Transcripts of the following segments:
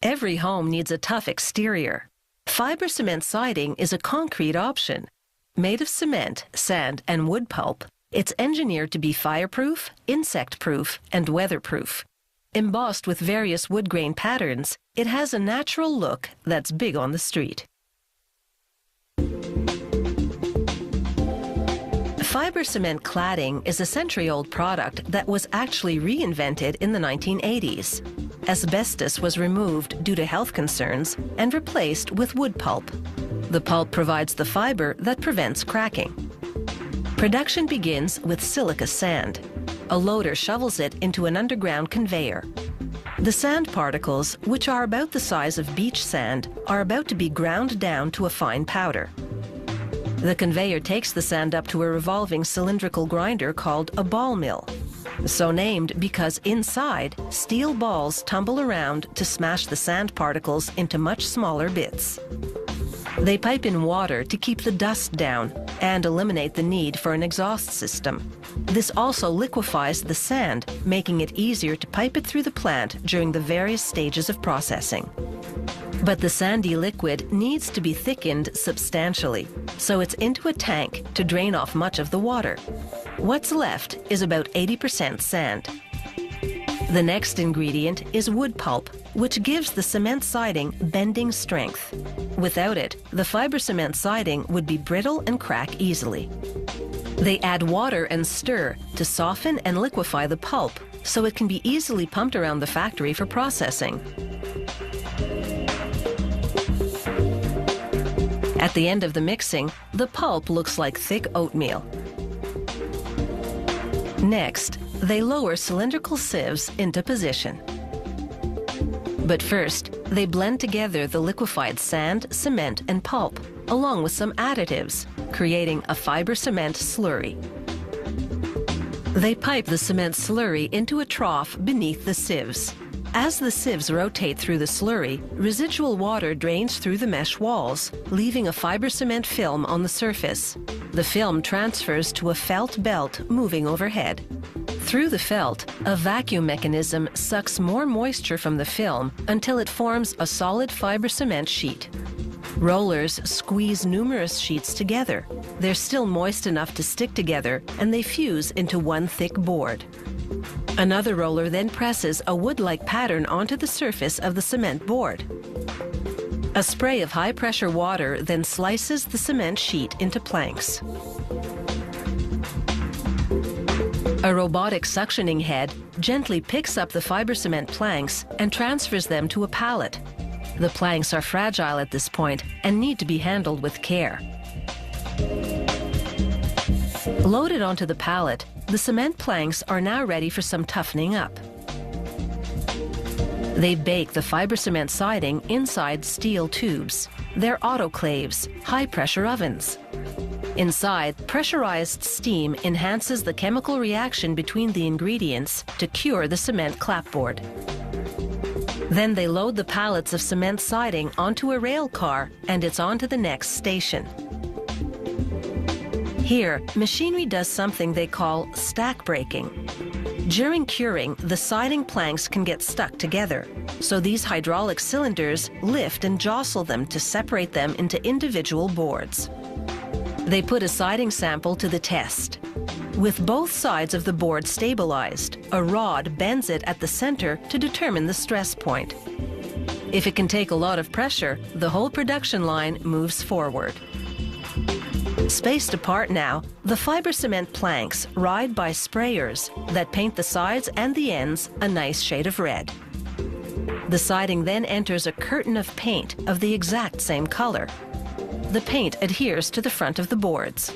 Every home needs a tough exterior. Fiber cement siding is a concrete option. Made of cement, sand, and wood pulp, it's engineered to be fireproof, insect-proof, and weatherproof. Embossed with various wood grain patterns, it has a natural look that's big on the street. Fiber cement cladding is a century-old product that was actually reinvented in the 1980s. Asbestos was removed due to health concerns and replaced with wood pulp. The pulp provides the fiber that prevents cracking. Production begins with silica sand. A loader shovels it into an underground conveyor. The sand particles, which are about the size of beach sand, are about to be ground down to a fine powder. The conveyor takes the sand up to a revolving cylindrical grinder called a ball mill, so named because inside, steel balls tumble around to smash the sand particles into much smaller bits. They pipe in water to keep the dust down and eliminate the need for an exhaust system. This also liquefies the sand, making it easier to pipe it through the plant during the various stages of processing. But the sandy liquid needs to be thickened substantially, so it's into a tank to drain off much of the water. What's left is about 80% sand. The next ingredient is wood pulp, which gives the cement siding bending strength. Without it, the fiber cement siding would be brittle and crack easily. They add water and stir to soften and liquefy the pulp so it can be easily pumped around the factory for processing. At the end of the mixing, the pulp looks like thick oatmeal. Next, they lower cylindrical sieves into position. But first, they blend together the liquefied sand, cement, and pulp, along with some additives, creating a fiber cement slurry. They pipe the cement slurry into a trough beneath the sieves. As the sieves rotate through the slurry, residual water drains through the mesh walls, leaving a fiber cement film on the surface. The film transfers to a felt belt moving overhead. Through the felt, a vacuum mechanism sucks more moisture from the film until it forms a solid fiber cement sheet. Rollers squeeze numerous sheets together. They're still moist enough to stick together, and they fuse into one thick board. Another roller then presses a wood-like pattern onto the surface of the cement board. A spray of high-pressure water then slices the cement sheet into planks. A robotic suctioning head gently picks up the fiber cement planks and transfers them to a pallet. The planks are fragile at this point and need to be handled with care. Loaded onto the pallet, the cement planks are now ready for some toughening up. They bake the fiber cement siding inside steel tubes. They're autoclaves, high-pressure ovens. Inside, pressurized steam enhances the chemical reaction between the ingredients to cure the cement clapboard. Then they load the pallets of cement siding onto a rail car, and it's on to the next station. Here, machinery does something they call stack breaking. During curing, the siding planks can get stuck together, so these hydraulic cylinders lift and jostle them to separate them into individual boards. They put a siding sample to the test. With both sides of the board stabilized, a rod bends it at the center to determine the stress point. If it can take a lot of pressure, the whole production line moves forward. Spaced apart now, the fiber cement planks ride by sprayers that paint the sides and the ends a nice shade of red. The siding then enters a curtain of paint of the exact same color. The paint adheres to the front of the boards.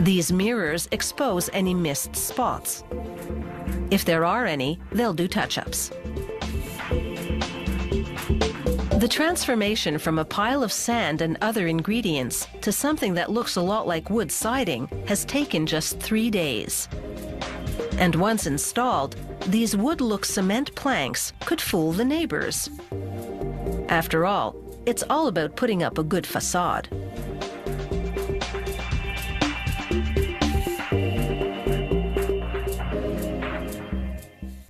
These mirrors expose any missed spots. If there are any, they'll do touch-ups. The transformation from a pile of sand and other ingredients to something that looks a lot like wood siding has taken just 3 days. And once installed, these wood-look cement planks could fool the neighbors. After all, it's all about putting up a good facade.